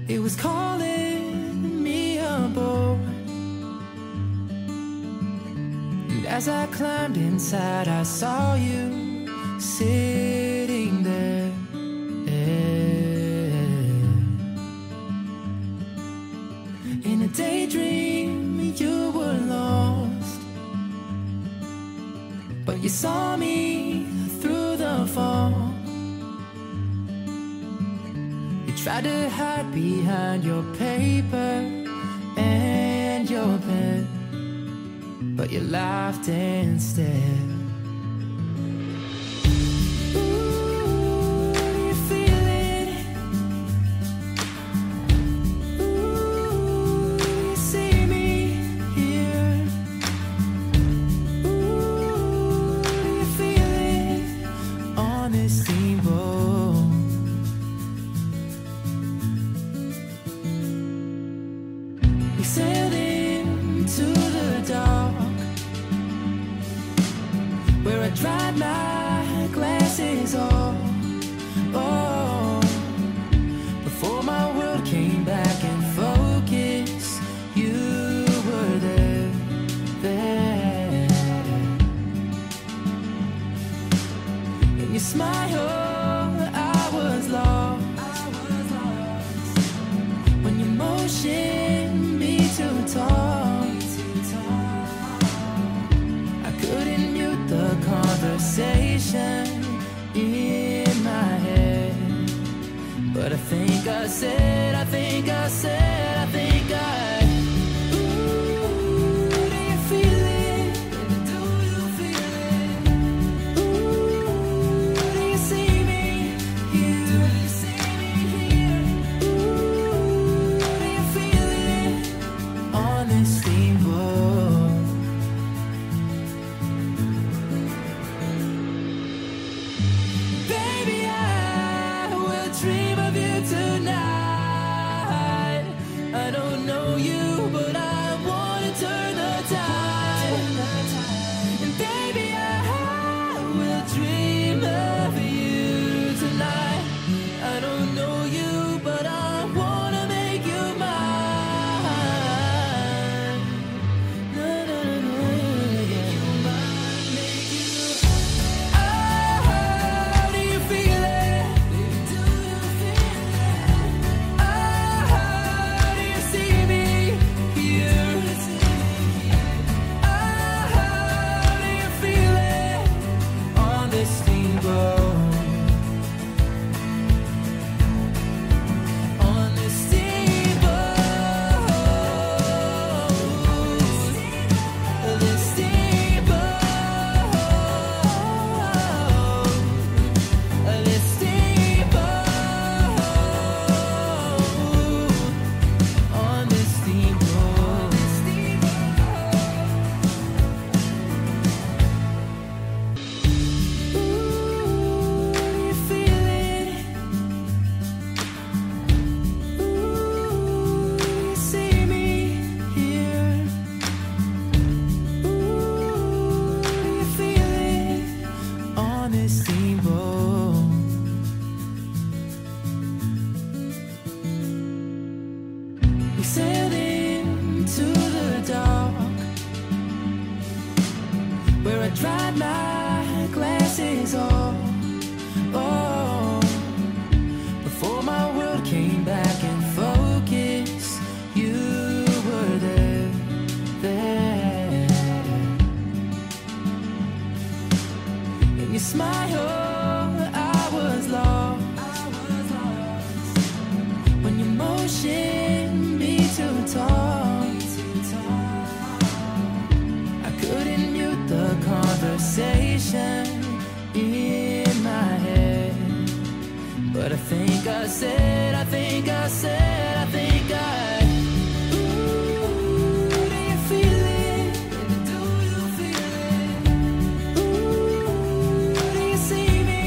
It was calling me aboard, and as I climbed inside, I saw you sitting there. In a daydream, you were lost, but you saw me through the fog. Tried to hide behind your paper and your pen, but you laughed instead. Ooh, you feel it? Ooh, you see me here? Ooh, you feel it on this steamboat? Sailed into the dark, where I dried my glasses off. Oh, before my world came back in focus, you were there, there. In your smile, I was lost. When your motion to talk, I couldn't mute the conversation in my head, but I think I said, I think I said, I think I. Ooh, do you feel it? Do you feel it? Ooh, do you see me here? Do you see me here? Ooh, do you feel it on this steamboat? Baby, I will dream of you tonight. I don't know you, but I wanna turn the tide. And baby, I will dream of you tonight. I don't know you, but I wanna make you mine. No, no, no, no, yeah. Make you. Oh, do you feel it? Do you feel it? Oh, do you see me here? Oh, do you feel it on this steamboat? On this steamboat, this steamboat, this steamboat, on this steamboat. Ooh, you feel it? Ooh, you see me here? Ooh, you feel it on this steamboat? We sailed into the dark, where I dried my glasses off. Oh, before my world came back in focus, you were there, there. In your smile, I was lost. When your motion me to talk, I couldn't mute the conversation in my head, but I think I said, I think I said, I think I. Ooh, do you feel it? Do you feel it? Ooh, do you see me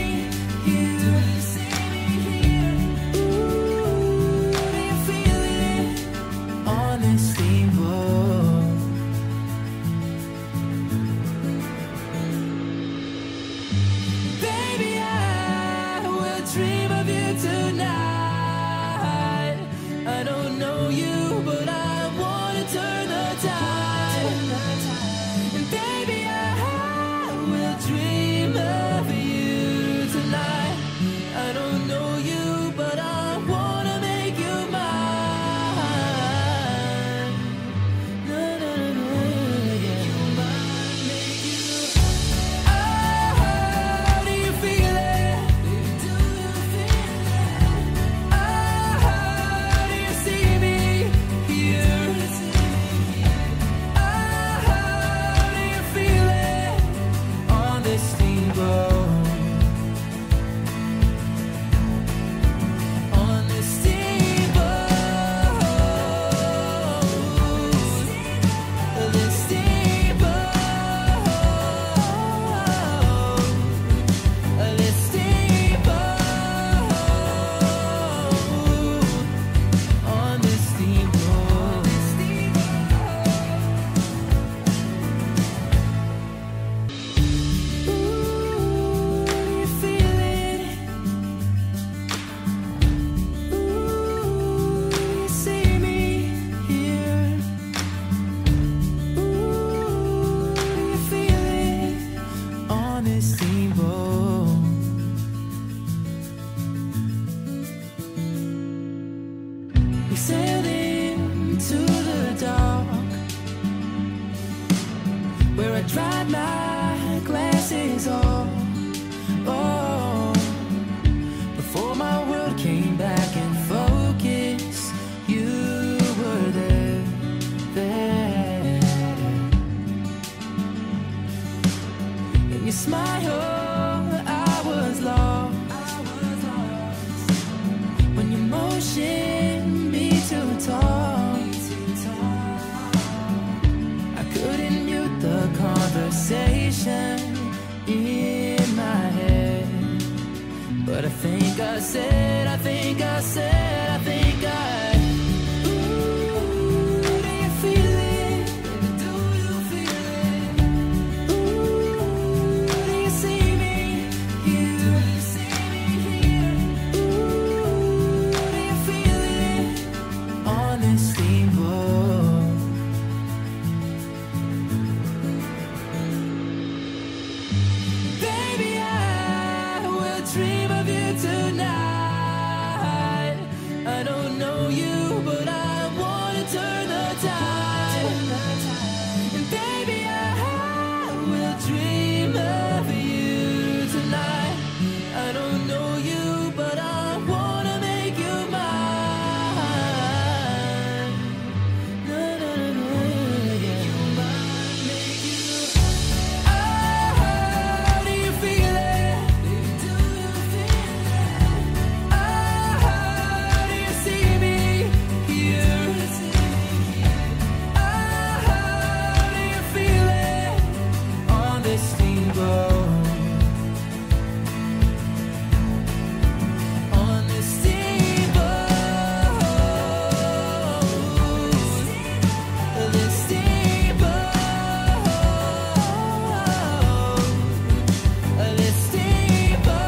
here? Do you see me here? Ooh, do you feel it on this steamboat? Baby, I will dream of you tonight. where I dried my glasses off. Oh, before my world came back in focus, you were there, there. In your smile, I was lost. When you motioned me to talk, I couldn't mute the conversation in my head. But I think I said, I think I said, I think I. Ooh, do you feel it? Do you feel it? Ooh, do you see me here? Do you see me here? Ooh, do you feel it on this steamboat? Baby, I will dream of you tonight. I don't know you, but I wanna turn the tide. And baby, I will dream of you tonight. I don't know you, but I wanna make you mine. No, no, no, no, yeah. You might make you. Oh, do you feel it? Do you feel it? Oh, do you see me here? Oh, do you feel it on this steamboat? On this steamboat, this steamboat, this steamboat,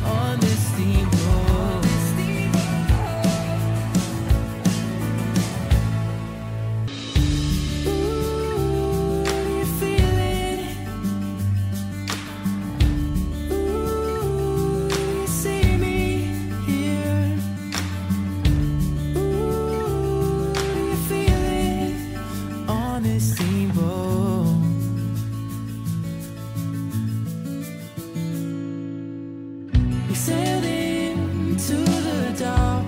on this steamboat. Ooh, do you feel it? Ooh, you see me here. Ooh, do you feel it on this steamboat? We sailed into the dark,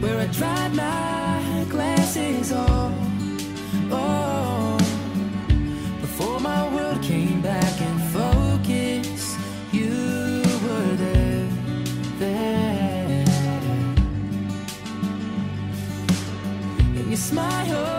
where I dried my glasses off. Oh, before my world came back in focus, you were there, there. In your smile,